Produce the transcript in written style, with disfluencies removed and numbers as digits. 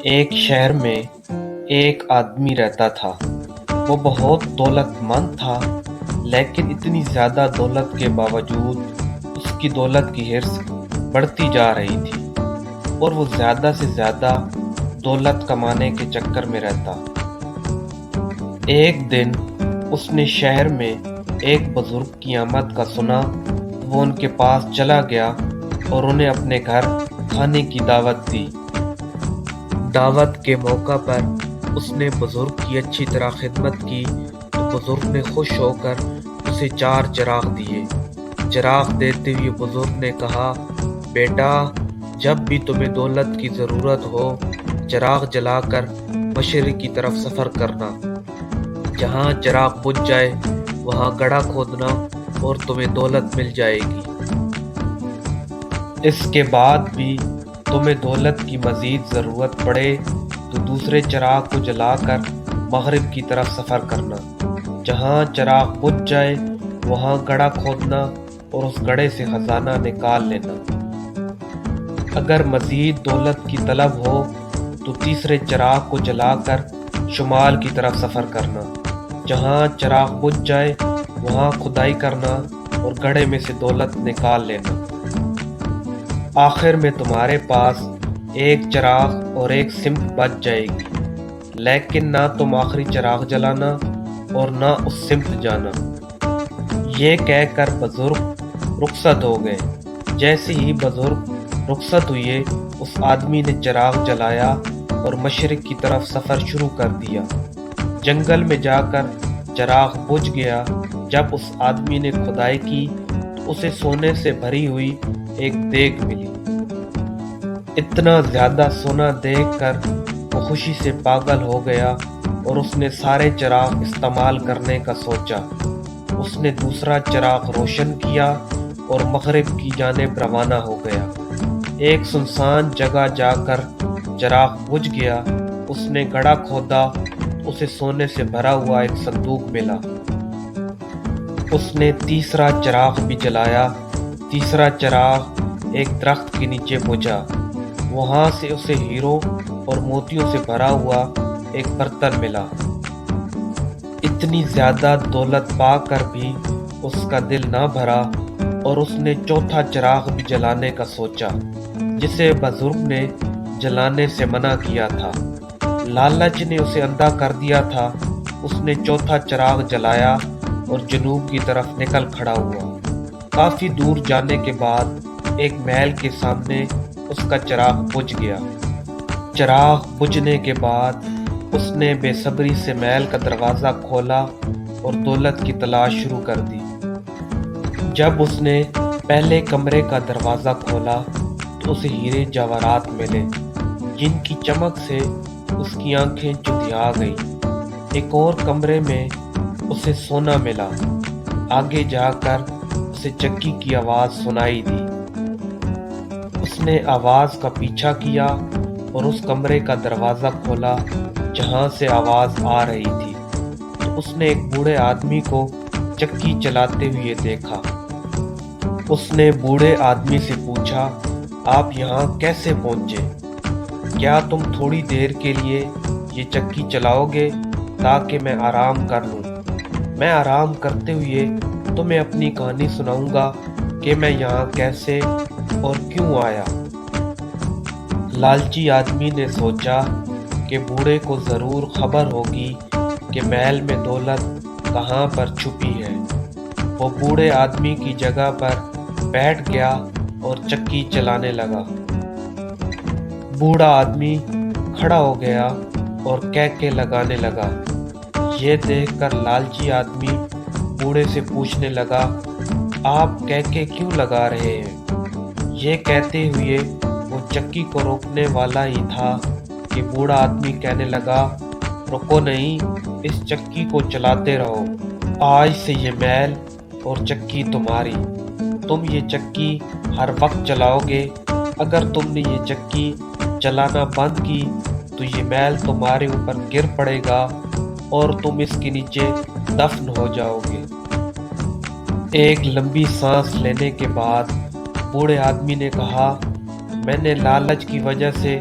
ایک شہر میں ایک آدمی رہتا تھا۔ وہ بہت دولت مند تھا، لیکن اتنی زیادہ دولت کے باوجود اس کی دولت کی حرص بڑھتی جا رہی تھی اور وہ زیادہ سے زیادہ دولت کمانے کے چکر میں رہتا۔ ایک دن اس نے شہر میں ایک بزرگ کی آمد کا سنا۔ وہ ان کے پاس چلا گیا اور انہیں اپنے گھر کھانے کی دعوت دی۔ دعوت کے موقع پر اس نے بزرگ کی اچھی طرح خدمت کی تو بزرگ نے خوش ہو کر اسے 4 چراغ دیے۔ چراغ دیتے ہوئے بزرگ نے کہا، بیٹا، جب بھی تمہیں دولت کی ضرورت ہو، چراغ جلا کر مشرق کی طرف سفر کرنا۔ جہاں چراغ بجھ جائے وہاں گڑھا کھودنا اور تمہیں دولت مل جائے گی۔ اس کے بعد بھی تمہیں دولت کی مزید ضرورت پڑے تو دوسرے چراغ کو جلا کر مغرب کی طرف سفر کرنا۔ جہاں چراغ بجھ جائے وہاں گڑھا کھودنا اور اس گڑھے سے خزانہ نکال لینا۔ اگر مزید دولت کی طلب ہو تو تیسرے چراغ کو جلا کر شمال کی طرف سفر کرنا۔ جہاں چراغ بجھ جائے وہاں کھدائی کرنا اور گڑھے میں سے دولت نکال لینا۔ آخر میں تمہارے پاس ایک چراغ اور ایک سمت بچ جائے گی، لیکن نہ تم آخری چراغ جلانا اور نہ اس سمت جانا۔ یہ کہہ کر بزرگ رخصت ہو گئے۔ جیسے ہی بزرگ رخصت ہوئے، اس آدمی نے چراغ جلایا اور مشرق کی طرف سفر شروع کر دیا۔ جنگل میں جا کر چراغ بجھ گیا۔ جب اس آدمی نے کھدائی کی تو اسے سونے سے بھری ہوئی ایک دیگ ملی۔ اتنا زیادہ سونا دیکھ کر وہ خوشی سے پاگل ہو گیا اور اس نے سارے چراغ استعمال کرنے کا سوچا۔ اس نے دوسرا چراغ روشن کیا اور مغرب کی جانب روانہ ہو گیا۔ ایک سنسان جگہ جا کر چراغ بجھ گیا۔ اس نے گڑھا کھودا تو اسے سونے سے بھرا ہوا ایک صندوق ملا۔ اس نے تیسرا چراغ بھی جلایا۔ تیسرا چراغ ایک درخت کے نیچے بجھا۔ وہاں سے اسے ہیروں اور موتیوں سے بھرا ہوا ایک برتن ملا۔ اتنی زیادہ دولت پا کر بھی اس کا دل نہ بھرا اور اس نے چوتھا چراغ بھی جلانے کا سوچا، جسے بزرگ نے جلانے سے منع کیا تھا۔ لالچ نے اسے اندھا کر دیا تھا۔ اس نے چوتھا چراغ جلایا اور جنوب کی طرف نکل کھڑا ہوا۔ کافی دور جانے کے بعد ایک محل کے سامنے اس کا چراغ بجھ گیا۔ چراغ بجھنے کے بعد اس نے بے صبری سے محل کا دروازہ کھولا اور دولت کی تلاش شروع کر دی۔ جب اس نے پہلے کمرے کا دروازہ کھولا تو اسے ہیرے جواہرات ملے، جن کی چمک سے اس کی آنکھیں چندھیا گئیں۔ ایک اور کمرے میں اسے سونا ملا۔ آگے جا کر اسے چکی کی آواز سنائی دی۔ اس نے آواز کا پیچھا کیا اور اس کمرے کا دروازہ کھولا جہاں سے آواز آ رہی تھی تو اس نے ایک بوڑھے آدمی کو چکی چلاتے ہوئے دیکھا۔ اس نے بوڑھے آدمی سے پوچھا، آپ یہاں کیسے پہنچے؟ کیا تم تھوڑی دیر کے لیے یہ چکی چلاؤ گے تاکہ میں آرام کر لوں؟ میں آرام کرتے ہوئے تمہیں اپنی کہانی سناؤں گا کہ میں یہاں کیسے اور کیوں آیا۔ لالچی آدمی نے سوچا کہ بوڑھے کو ضرور خبر ہوگی کہ محل میں دولت کہاں پر چھپی ہے۔ وہ بوڑھے آدمی کی جگہ پر بیٹھ گیا اور چکی چلانے لگا۔ بوڑھا آدمی کھڑا ہو گیا اور کہکے لگانے لگا۔ یہ دیکھ کر لالچی آدمی بوڑھے سے پوچھنے لگا، آپ کہکے کیوں لگا رہے ہیں؟ یہ کہتے ہوئے وہ چکی کو روکنے والا ہی تھا کہ بوڑھا آدمی کہنے لگا، رکو نہیں، اس چکی کو چلاتے رہو۔ آج سے یہ محل اور چکی تمہاری۔ تم یہ چکی ہر وقت چلاؤ گے۔ اگر تم نے یہ چکی چلانا بند کی تو یہ محل تمہارے اوپر گر پڑے گا اور تم اس کے نیچے دفن ہو جاؤ گے۔ ایک لمبی سانس لینے کے بعد بوڑھے آدمی نے کہا، میں نے لالچ کی وجہ سے